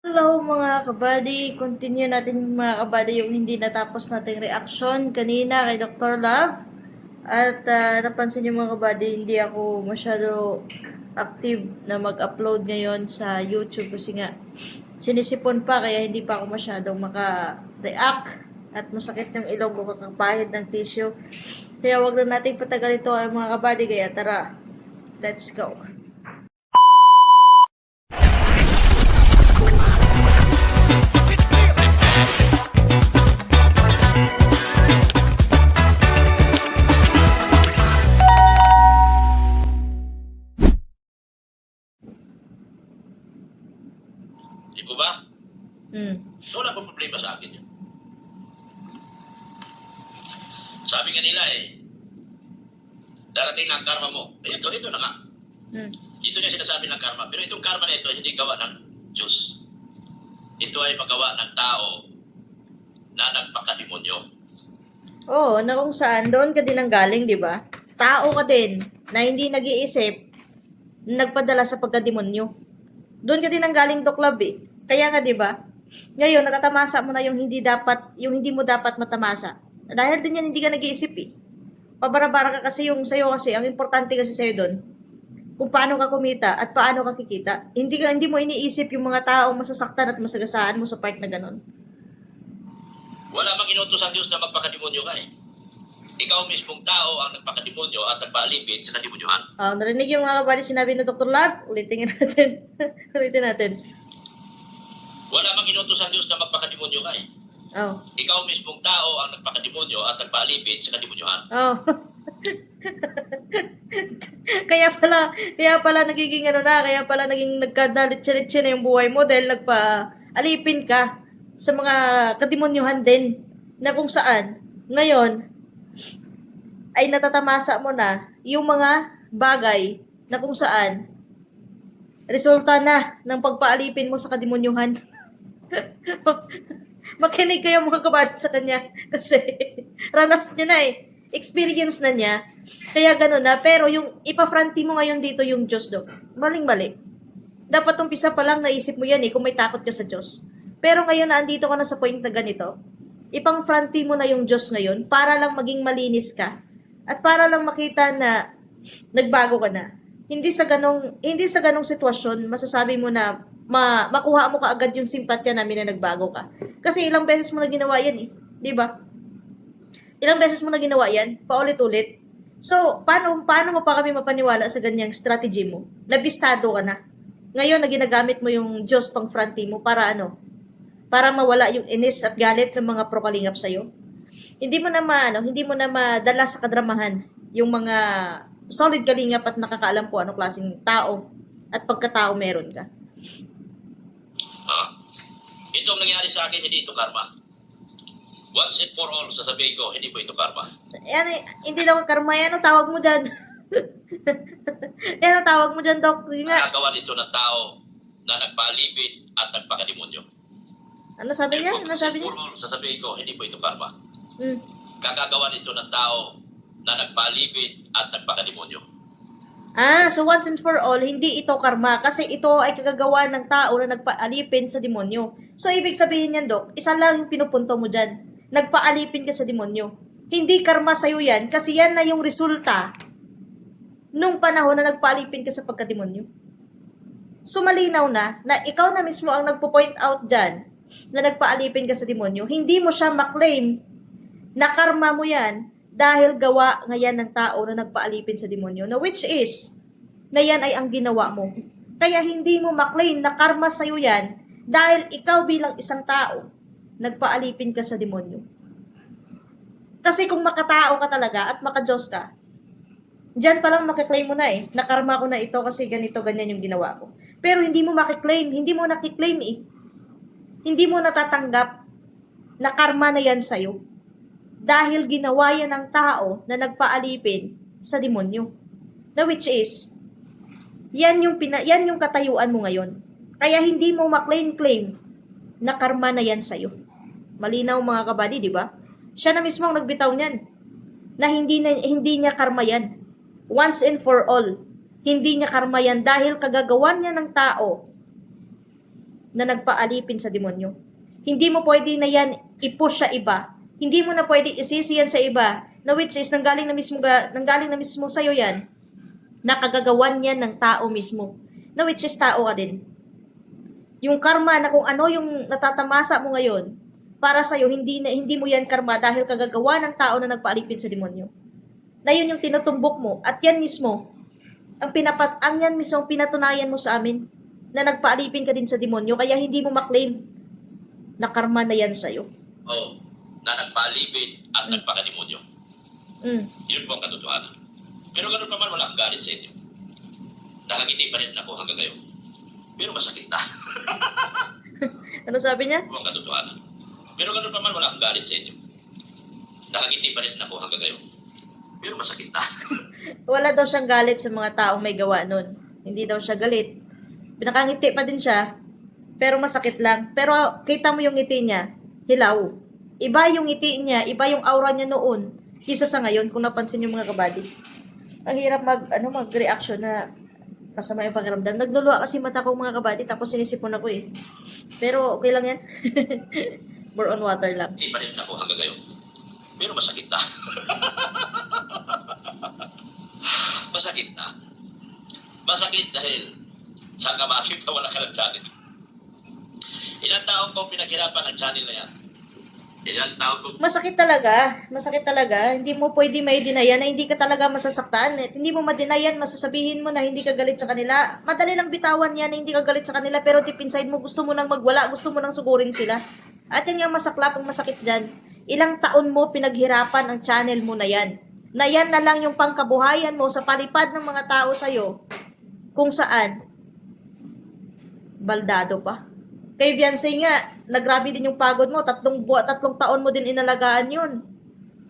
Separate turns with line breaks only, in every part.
Hello mga kabady, continue natin mga kabady yung hindi natapos nating reaction kanina kay Dr. Love. At napansin niyo mga kabady, hindi ako masyado active na mag-upload ngayon sa YouTube kasi nga sinisipon pa kaya hindi pa ako masyadong maka-react at masakit ng ilong ko kakapahid ng tissue. Kaya wag na nating patagal ito mga kabady, kaya tara, let's go.
Di po ba?
Hmm.
Wala pong problema sa akin yun. Sabi nga nila darating na ang karma mo. Ito na nga. Ito na sinasabi ng karma. Pero itong karma na ito, hindi gawa ng Diyos. Ito ay magawa ng tao na nagpakademonyo.
Oo, na kung saan, doon ka din ang galing, di ba? Tao ka din, na hindi nag-iisip, nagpadala sa pagkademonyo. Doon ka din ang galing Doklab eh. Kaya nga, di ba? Ngayon, natatamasa mo na yung hindi mo dapat matamasa. Dahil din yan, hindi ka nag-iisip eh. Pabara-bara ka kasi yung sa'yo kasi, ang importante kasi sa'yo doon, kung paano ka kumita at paano ka kikita. Hindi mo iniisip yung mga taong masasaktan at masagasaan mo sa part na ganun.
Wala mang inutos ang Diyos na magpakademonyo ka Ikaw mismong tao ang nagpakademonyo at nagpaalipin sa kademonyohan.
Narinig yung mga kabali sinabi ng Dr. Lab? Ulitin natin. Ulitin natin.
Wala mang inutos ang Diyos na magpakademonyo ka Ikaw mismong tao ang nagpakademonyo at nagpaalipin sa kademonyohan.
kaya pala nagiging kaya pala naging nagkadalit-litsi na yung buhay mo dahil nagpa-alipin ka sa mga kademonyuhan din na kung saan ngayon ay natatamasa mo na yung mga bagay na kung saan resulta na ng pagpaalipin mo sa kademonyuhan. Makinig kayo mga kabady sa kanya kasi ranas niya na experience na niya. Kaya gano'n na. Pero yung ipafranti mo ngayon dito yung Diyos do. Maling-mali. Dapat umpisa pa lang naisip mo yan kung may takot ka sa Diyos. Pero ngayon na andito ka na sa point na ganito, ipang-fronty mo na yung Diyos ngayon para lang maging malinis ka at para lang makita na nagbago ka na. Hindi sa ganong sitwasyon masasabi mo na makuha mo kaagad yung simpatya namin na nagbago ka. Kasi ilang beses mo na ginawa yan 'di ba? Ilang beses mo na ginawa yan, paulit-ulit. So, paano mo pa kami mapaniwala sa ganyang strategy mo? Nabistado ka na. Ngayon na ginagamit mo yung Diyos pang fronty mo para para mawala yung inis at galit ng mga pro-kalingap sa'yo. Hindi mo na madala sa kadramahan yung mga solid kalingap at nakakaalam po anong klaseng tao at pagkatao meron ka.
Ito ang nangyari sa akin, hindi ito karma. Once and for all, sasabihin ko, hindi po ito karma.
Hindi daw karma. Yan ang tawag mo dyan. Yan ang tawag mo dyan, Doc.
Nagagawa nito ng tao na nagpaalipin at nagpakademonyo.
Ano sabi niya?
Sasabihin ko, hindi po ito karma. Kagagawa nito ng tao na nagpaalipin at nagpakademonyo.
So once and for all, hindi ito karma kasi ito ay kagagawa ng tao na nagpaalipin sa demonyo. So ibig sabihin niyan, Dok, isa lang yung pinupunto mo dyan. Nagpaalipin ka sa demonyo. Hindi karma sa'yo yan kasi yan na yung resulta nung panahon na nagpaalipin ka sa pagkademonyo. So malinaw na ikaw na mismo ang nagpo-point out dyan na nagpaalipin ka sa demonyo. Hindi mo siya maklaim na karma mo yan dahil gawa ngayon ng tao na nagpaalipin sa demonyo. Na which is, na yan ay ang ginawa mo. Kaya hindi mo maklaim na karma sa'yo yan dahil ikaw bilang isang tao nagpaalipin ka sa demonyo. Kasi kung makatao ka talaga at makadiyos ka, diyan pa lang makiklaim mo na na karma ko na ito kasi ganito, ganyan yung ginawa ko. Pero hindi mo makiklaim, hindi mo nakiklaim Hindi mo natatanggap na karma na yan sa'yo. Dahil ginawa yan ng tao na nagpaalipin sa demonyo. Na which is, yan yung katayuan mo ngayon. Kaya hindi mo maklaim-claim na karma na yan sa'yo. Malinaw mga kabady, di ba? Siya na mismo ang nagbitaw niyan. Na hindi niya karma yan. Once and for all. Hindi niya karma yan dahil kagagawan niya ng tao na nagpaalipin sa demonyo. Hindi mo pwede na yan i-push sa iba. Hindi mo na pwede isisi yan sa iba, na which is nanggaling na mismo sa'yo yan, nakagagawan yan ng tao mismo, na which is tao ka din. Yung karma na kung ano yung natatamasa mo ngayon, para sa'yo, hindi mo yan karma dahil kagagawa ng tao na nagpaalipin sa demonyo. Na yun yung tinutumbok mo, at yan mismo, yan mismo ang pinatunayan mo sa amin, na nagpaalipin ka din sa demonyo, kaya hindi mo maklaim na karma na yan sa'yo.
Oo, na nagpalibid at nagpakademonyo. Yun po ang katotohanan. Pero ganun pa man, wala akong galit sa inyo. Nakangiti pa rin ako hanggang ngayon. Pero masakit na.
Ano sabi niya?
Yun po ang katotohanan. Pero ganun pa man, wala akong galit sa inyo. Nakangiti pa rin ako hanggang ngayon. Pero masakit na.
Wala daw siyang galit sa mga taong may gawa nun. Hindi daw siya galit. Pinakangiti pa din siya, pero masakit lang. Pero kita mo yung ngiti niya, hilaw. Iba yung ngiti niya, iba yung aura niya noon, kisa sa ngayon, kung napansin yung mga kabady. Ang hirap mag-reaction na masama yung pakiramdam. Nagluluha kasi mata ko mga kabady, tapos sinisipon ako eh. Pero okay lang yan. More on water lang.
Hindi pa rin ako hanggang ngayon. Pero masakit na. Masakit na. Masakit dahil saan ka makakita wala ka ng channel. Ilang taong kong pinaghirapan ang channel na yan. Ilang taong kong...
Masakit talaga. Masakit talaga. Hindi mo pwede may dinayan na hindi ka talaga masasaktan. At hindi mo madinayan, masasabihin mo na hindi ka galit sa kanila. Madali lang bitawan yan na hindi ka galit sa kanila, pero deep inside mo gusto mo nang magwala, gusto mo nang sugurin sila. At yan nga masaklap ang masakit dyan. Ilang taon mo pinaghirapan ang channel mo na yan. Na yan na lang yung pangkabuhayan mo sa palipad ng mga tao sa'yo. Kung saan, baldado pa. Kay Viancy nga, nagrabe din yung pagod mo. Tatlong taon mo din inalagaan yun.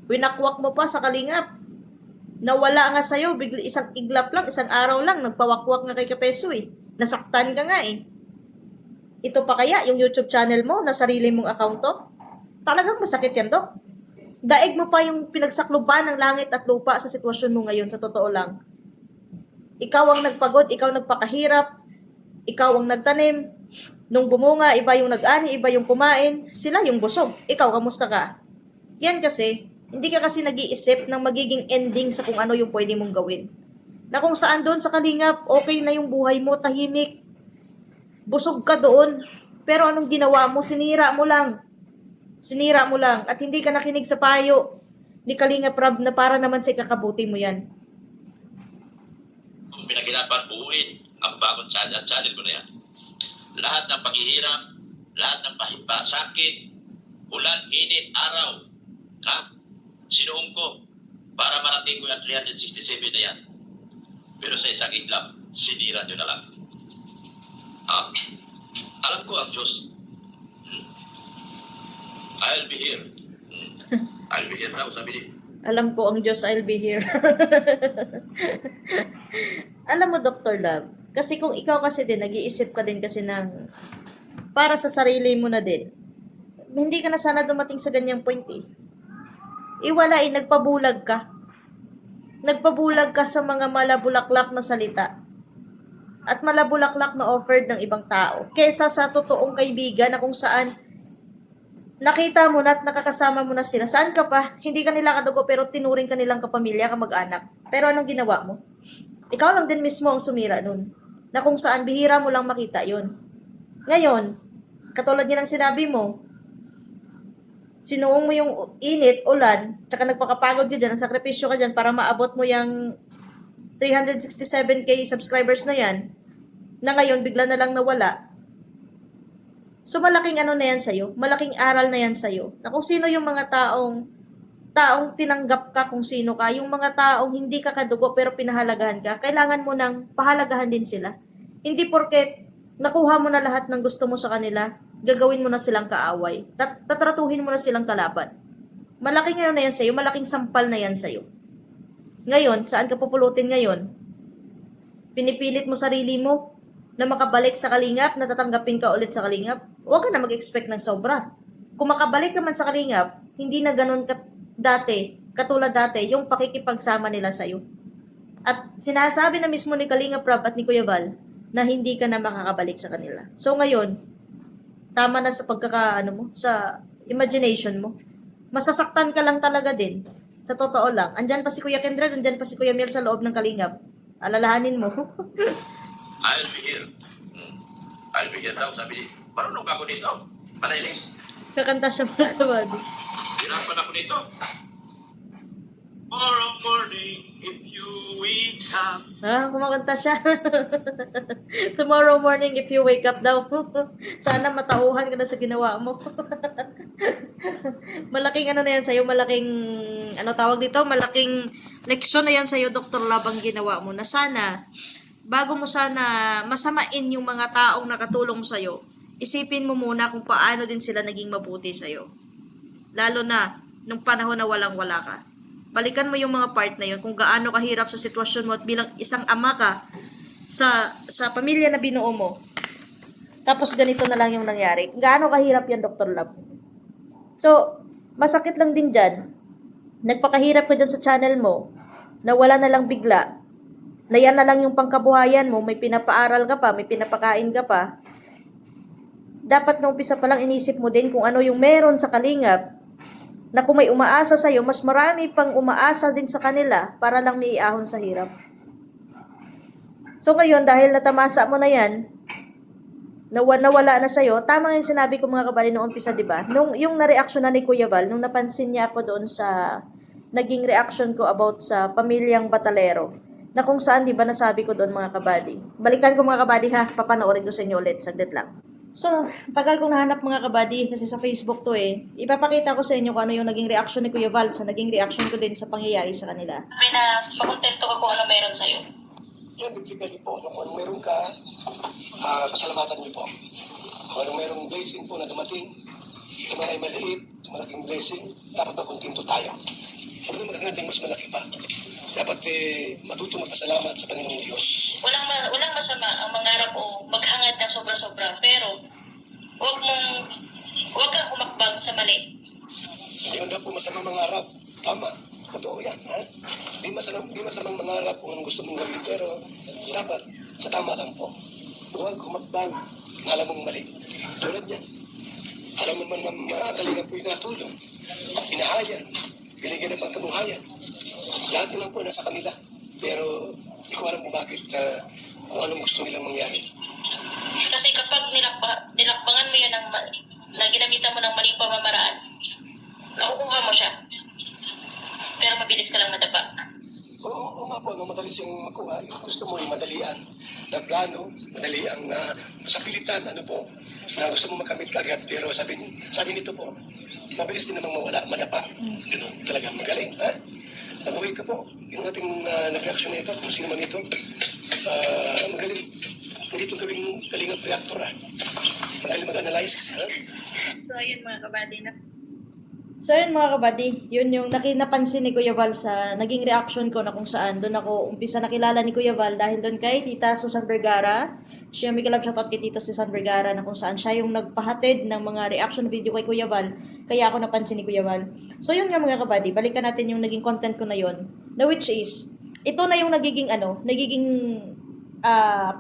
Winakwak mo pa sa kalingap. Nawala nga sa'yo, bigla isang iglap lang, isang araw lang, nagpawakwak nga kay Kapeso eh. Nasaktan ka nga eh. Ito pa kaya, yung YouTube channel mo, na sarili mong account to? Talagang masakit yan, Dok. Daig mo pa yung pinagsakluban ng langit at lupa sa sitwasyon mo ngayon, sa totoo lang. Ikaw ang nagpagod, ikaw nagpakahirap, ikaw ang nagtanim. Nung bumunga, iba yung nag-ani, iba yung kumain, sila yung busog. Ikaw, kamusta ka? Yan kasi, hindi ka kasi nag-iisip ng magiging ending sa kung ano yung pwede mong gawin. Na kung saan doon sa kalingap, okay na yung buhay mo, tahimik. Busog ka doon. Pero anong ginawa mo? Sinira mo lang. Sinira mo lang. At hindi ka nakinig sa payo ni Kalingap Rab na para naman sa ikakabuti mo yan.
Kung pinaghirapan buuin ang bagong channel ko na yan. Lahat ng paghihirap, lahat ng sakit, ulan, init, araw, sinuong ko para marating ko yung 367 na yan. Pero sa isang iglap, sinira nyo na lang. Alam ko ang Diyos. I'll be here. I'll be here now, sabi niya.
Alam ko ang Diyos, I'll be here. Alam mo, Dr. Love, kasi kung ikaw kasi din, nag-iisip ka din kasi ng para sa sarili mo na din, hindi ka na sana dumating sa ganyang point eh. Iwala eh, nagpabulag ka. Nagpabulag ka sa mga malabulaklak na salita. At malabulaklak na offered ng ibang tao. Kesa sa totoong kaibigan na kung saan nakita mo na at nakakasama mo na sila. Saan ka pa? Hindi ka nila kadugo pero tinuring ka nilang kapamilya, kamag-anak. Pero anong ginawa mo? Ikaw lang din mismo ang sumira nun. Na kung saan bihira mo lang makita yun. Ngayon, katulad nilang sinabi mo, sinuong mo yung init, ulan, tsaka nagpakapagod ka dyan, nagsakripisyo ka dyan para maabot mo yung 367k subscribers na yan, na ngayon bigla na lang nawala. So malaking ano na yan sa'yo, malaking aral na yan sa'yo, na kung sino yung mga taong tinanggap ka kung sino ka, yung mga taong hindi ka kadugo pero pinahalagahan ka, kailangan mo nang pahalagahan din sila. Hindi porket nakuha mo na lahat ng gusto mo sa kanila, gagawin mo na silang kaaway. Tatratuhin mo na silang kalaban. Malaking ano na yan sa'yo, malaking sampal na yan sa'yo. Ngayon, saan ka pupulutin ngayon? Pinipilit mo sarili mo na makabalik sa kalingap, na tatanggapin ka ulit sa kalingap? Huwag ka na mag-expect ng sobra. Kung makabalik ka man sa kalingap, hindi na ganun katulad dati, yung pakikipagsama nila sa'yo. At sinasabi na mismo ni Kalingap Rab at ni Kuya Val na hindi ka na makakabalik sa kanila. So ngayon, Tama na sa pagkaka, ano mo, sa imagination mo. Masasaktan ka lang talaga din. Sa totoo lang. Andyan pa si Kuya Kendra, andyan pa si Kuya Miel sa loob ng kalingap. Alalahanin mo.
I'll be here. I'll be here daw, sabi ni. Marunong ka ako dito. Manailis.
Kakanta siya mga kabady.
Hirapan ako dito. Tomorrow morning, if you wake up.
Kumakanta siya. Tomorrow morning, if you wake up daw. Sana matauhan ka na sa ginawa mo. Malaking ano na yan sa'yo, malaking, ano tawag dito, malaking leksyon na yan sa'yo, Dr. Lab, ang ginawa mo. Na sana, bago mo sana masamain yung mga taong nakatulong sa'yo, isipin mo muna kung paano din sila naging mabuti sa'yo. Lalo na, nung panahon na walang-wala ka. Balikan mo yung mga part na yun, kung gaano kahirap sa sitwasyon mo at bilang isang ama ka sa pamilya na binuo mo. Tapos ganito na lang yung nangyari. Gaano kahirap yan, Dr. Lab? So, masakit lang din dyan. Nagpakahirap ka dyan sa channel mo, na wala na lang bigla, na yan na lang yung pangkabuhayan mo, may pinapaaral ka pa, may pinapakain ka pa. Dapat na umpisa pa lang inisip mo din kung ano yung meron sa kalingap, na kung may umaasa sa'yo, mas marami pang umaasa din sa kanila para lang may iahon sa hirap. So ngayon, dahil natamasa mo na yan, nawala na sa'yo, tama yung sinabi ko mga kabali noong umpisa, di ba? Nung yung na-reaction na ni Kuya Val, nung napansin niya ako doon sa naging reaction ko about sa pamilyang Batalero, na kung saan, di ba, nasabi ko doon mga kabady. Balikan ko mga kabady ha, papanoorin ko sa inyo ulit, saglit lang. So, tagal kong nahanap mga kabady kasi sa Facebook to eh. Ipapakita ko sa inyo kung ano yung naging reaction ni Kuya Val sa naging reaction ko din sa pangyayari sa kanila.
Sabi na makontento ka kung ano meron sa'yo.
Yan, bibigyan niyo po. Kung anong meron ka, pasalamatan niyo po. Kung anong merong blessing po na dumating, ito man ay maliit, malaking blessing, dapat makontento tayo. Huwag naman magandang mas malaki pa. Dapat matuto magpasalamat sa Panginoong Diyos.
Walang masama ang mangarap o maghangad ng sobra-sobra, pero huwag kang humakbang sa mali.
Hindi man daw po masamang mangarap. Tama. Totoo yan. Ha? Di masamang mangarap kung anong gusto mong gawin, pero dapat sa tama lang po. Huwag humakbang na alam mong mali. Tulad niyan. Alam mo man na makakalingan po yung natulong. Pinahayan. Binigyan ng pangkabuhayan. Lahat na lang po nasa kanila. Pero hindi ko alam kung bakit kung anong gusto nilang mangyari.
Kasi kapag nilakbangan mo yan na ginamitan mo ng maling pamamaraan, nakukuha mo siya. Pero mabilis ka lang madapa.
Oo nga po, madalis yung makuha. Yung gusto mo yung madalian na plano, madali ang sapilitan, ano po, na gusto mo makamit agad. Pero sabi nito po, mabilis din namang mawala, madapa. Ganun, talagang magaling. Ha? Nabuhay ka po. Yung ating nag-reaction na ito, kung sino man ito, magaling. Hindi ito gawing kalingap reactor. Magaling mag-analyze. Ha?
So, ayun mga kabady na.
So yun mga kabady, yun yung napansin ni Kuya Val sa naging reaction ko na kung saan doon ako umpisa nakilala ni Kuya Val dahil doon kay Tita Susan Vergara. Siya may kalab shoutout kay Tita Susan Vergara na kung saan siya yung nagpahatid ng mga reaction video kay Kuya Val. Kaya ako napansin ni Kuya Val. So yun nga mga kabady, balikan natin yung naging content ko na yun. Na which is, ito na yung nagiging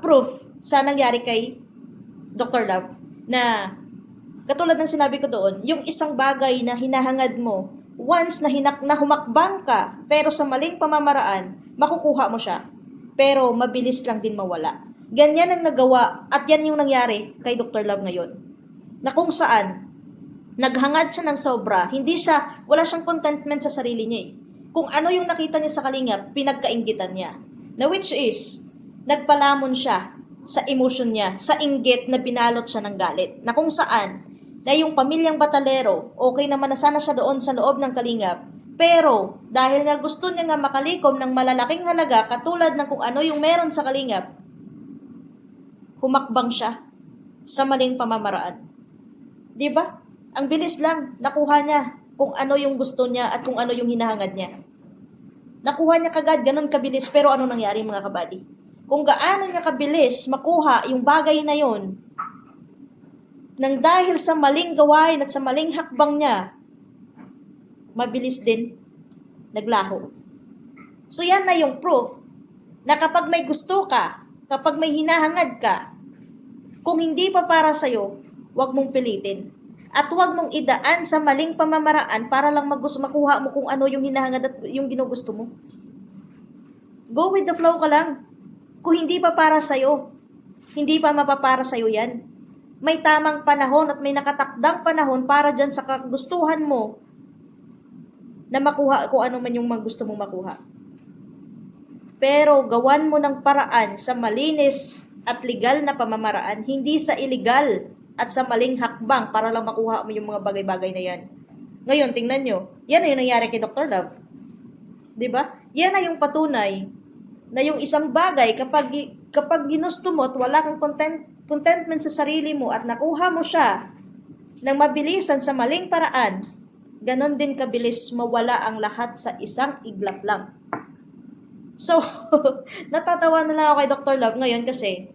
proof sa nangyari kay Dr. Love na katulad ng sinabi ko doon, yung isang bagay na hinahangad mo, once na humakbang ka, pero sa maling pamamaraan, makukuha mo siya. Pero mabilis lang din mawala. Ganyan ang nagawa at yan yung nangyari kay Dr. Love ngayon. Na kung saan, naghangad siya ng sobra, wala siyang contentment sa sarili niya eh. Kung ano yung nakita niya sa kalingap, pinagkainggitan niya. Na which is, nagpalamon siya sa emotion niya, sa inggit na binalot siya ng galit. Na kung saan, na yung pamilyang Batalero, okay naman na sana siya doon sa loob ng kalingap. Pero, dahil nga gusto niya nga makalikom ng malalaking halaga, katulad ng kung ano yung meron sa kalingap, humakbang siya sa maling pamamaraan. Diba? Ang bilis lang, nakuha niya kung ano yung gusto niya at kung ano yung hinahangad niya. Nakuha niya kagad, ganun kabilis, pero ano nangyari mga kabady? Kung gaano niya kabilis makuha yung bagay na yon, nang dahil sa maling gawain at sa maling hakbang niya, mabilis din naglaho. So yan na yung proof na kapag may gusto ka, kapag may hinahangad ka, kung hindi pa para sa'yo, Huwag mong pilitin. At huwag mong idaan sa maling pamamaraan para lang makuha mo kung ano yung hinahangad at yung ginugusto mo. Go with the flow ka lang. Kung hindi pa para sa'yo, hindi pa mapapara sa'yo yan. May tamang panahon at may nakatakdang panahon para dyan sa kagustuhan mo na makuha kung ano man yung gusto mong makuha. Pero gawan mo ng paraan sa malinis at legal na pamamaraan, hindi sa illegal at sa maling hakbang para lang makuha mo yung mga bagay-bagay na yan. Ngayon, tingnan nyo, yan na yung nangyari kay Dr. Love. 'Di ba? Yan na yung patunay na yung isang bagay kapag ginusto mo at wala kang contentment sa sarili mo at nakuha mo siya ng mabilisan sa maling paraan, ganon din kabilis mawala ang lahat sa isang iglap lang. So, natatawa na lang ako kay Dr. Love ngayon kasi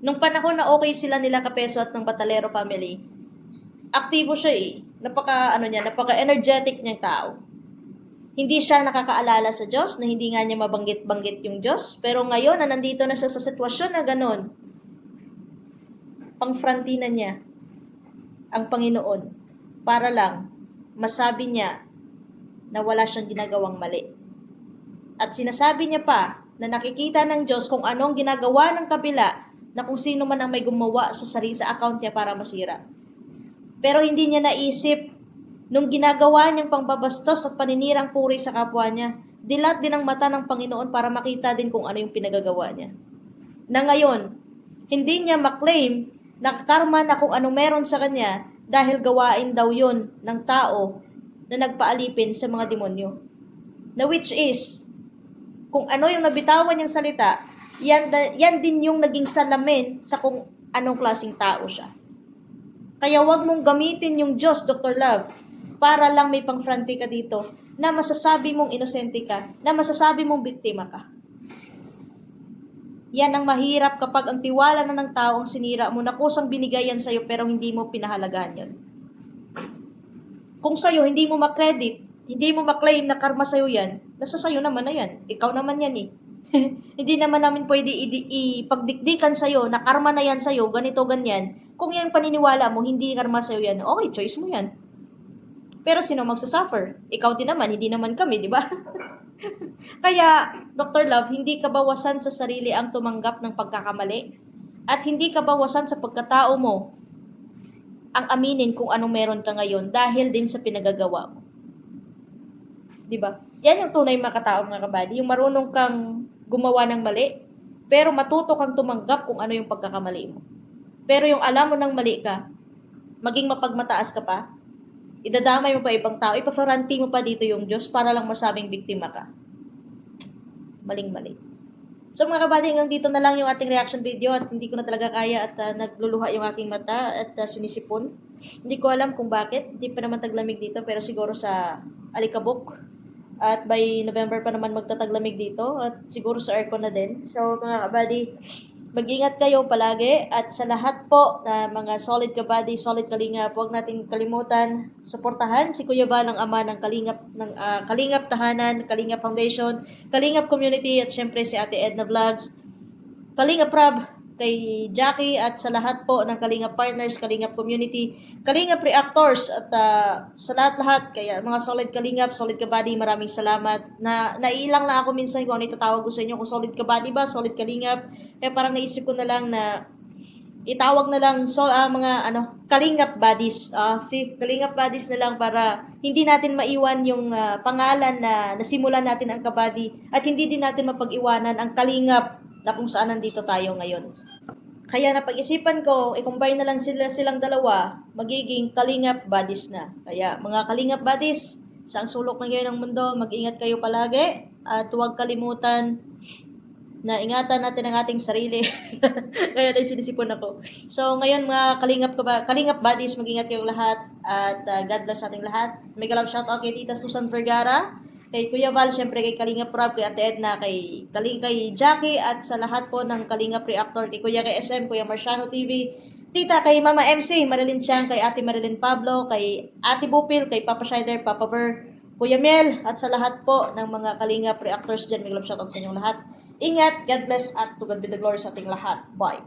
nung panahon na okay sila nila Kapeso at ng Batalero family, aktibo siya eh. Napaka-energetic niyang tao. Hindi siya nakakaalala sa Diyos, na hindi nga niya mabanggit-banggit yung Diyos. Pero ngayon na nandito na siya sa sitwasyon na ganon, pangfrontina niya ang Panginoon para lang masabi niya na wala siyang ginagawang mali. At sinasabi niya pa na nakikita ng Diyos kung anong ginagawa ng kabila na kung sino man ang may gumawa sa sa account niya para masira. Pero hindi niya naisip nung ginagawa niyang pangbabastos at paninirang puri sa kapwa niya, dilat din ang mata ng Panginoon para makita din kung ano yung pinagagawa niya. Na ngayon, hindi niya maklaim na karma na kung ano meron sa kanya dahil gawain daw yun ng tao na nagpaalipin sa mga demonyo. Na which is, kung ano yung nabitawan niyang salita, yan din yung naging salamin sa kung anong klaseng tao siya. Kaya wag mong gamitin yung Diyos, Dr. Love, para lang may pang-fronty ka dito na masasabi mong inosente ka, na masasabi mong biktima ka. Yan ang mahirap kapag ang tiwala na ng tao ang sinira mo na kusang binigay yan sa'yo pero hindi mo pinahalagahan yun. Kung sa'yo hindi mo makredit, hindi mo maklaim na karma sa'yo yan, nasa sa'yo naman na yan. Ikaw naman yan eh. Hindi naman namin pwede ipagdikdikan sa'yo na karma na yan sa'yo, ganito, ganyan. Kung yan paniniwala mo, hindi karma sa'yo yan, okay, choice mo yan. Pero sino magsasuffer? Ikaw din naman, hindi naman kami, di ba? Kaya, Dr. Love, hindi ka bawasan sa sarili ang tumanggap ng pagkakamali at hindi ka bawasan sa pagkatao mo ang aminin kung anong meron ka ngayon dahil din sa pinagagawa mo. Di ba? Yan yung tunay mga katao, mga kabady. Yung marunong kang gumawa ng mali, pero matuto kang tumanggap kung ano yung pagkakamali mo. Pero yung alam mo ng mali ka, maging mapagmataas ka pa, idadamay mo pa ibang tao, ipafaranti mo pa dito yung Diyos para lang masabing biktima ka. Maling-mali. So mga kabady, hanggang dito na lang yung ating reaction video at hindi ko na talaga kaya at nagluluha yung aking mata at sinisipon. Hindi ko alam kung bakit, hindi pa naman taglamig dito pero siguro sa alikabok. At by November pa naman magtataglamig dito at siguro sa aircon na din. So mga kabady, mag-ingat kayo palagi at sa lahat po na mga solid kabady, solid kalingap, huwag natin kalimutan suportahan si Kuya Val, ang ama ng Kalingap Tahanan, Kalingap Foundation, Kalingap Community at syempre si Ate Edna Vlogs, Kalingap Rab, kay Jackie at sa lahat po ng Kalingap Partners, Kalingap Community, Kalingap Reactors at sa lahat-lahat, kaya mga solid Kalingap, solid kabady, maraming salamat. Nailang lang ako minsan kung ano itatawag ko sa inyo, kung solid kabady ba, solid Kalingap. Kaya parang naisip ko na lang na itawag na lang mga Kalingap Buddies. Kalingap Buddies na lang para hindi natin maiwan yung pangalan na nasimulan natin ang kabady at hindi din natin mapag-iwanan ang Kalingap na kung saan nandito tayo ngayon. Kaya napag-isipan ko, i-combine na lang silang dalawa, magiging Kalingap Buddies na. Kaya mga Kalingap Buddies, sa ang sulok ng ngayon ng mundo, mag-ingat kayo palagi at huwag kalimutan na ingatan natin ang ating sarili. Kaya na sinisipon ako. So ngayon mga Kalingap Buddies, mag-ingat kayong lahat at God bless sa ating lahat. Mega love shoutout kay Tita Susan Vergara, kay Kuya Val, syempre kay Kalingap Rob, kay Ate Edna, kay Jackie, at sa lahat po ng Kalingap Reactor, kay Kuya kay SM, Kuya Marciano TV, Tita kay Mama MC, Marilyn Chiang, kay Ate Marilyn Pablo, kay Ate Bupil, kay Papa Shider, Papa Ver, Kuya Mel, at sa lahat po ng mga Kalingap Reactors dyan, may love shoutout sa inyong lahat. Ingat, God bless, at to God be the glory sa ating lahat. Bye!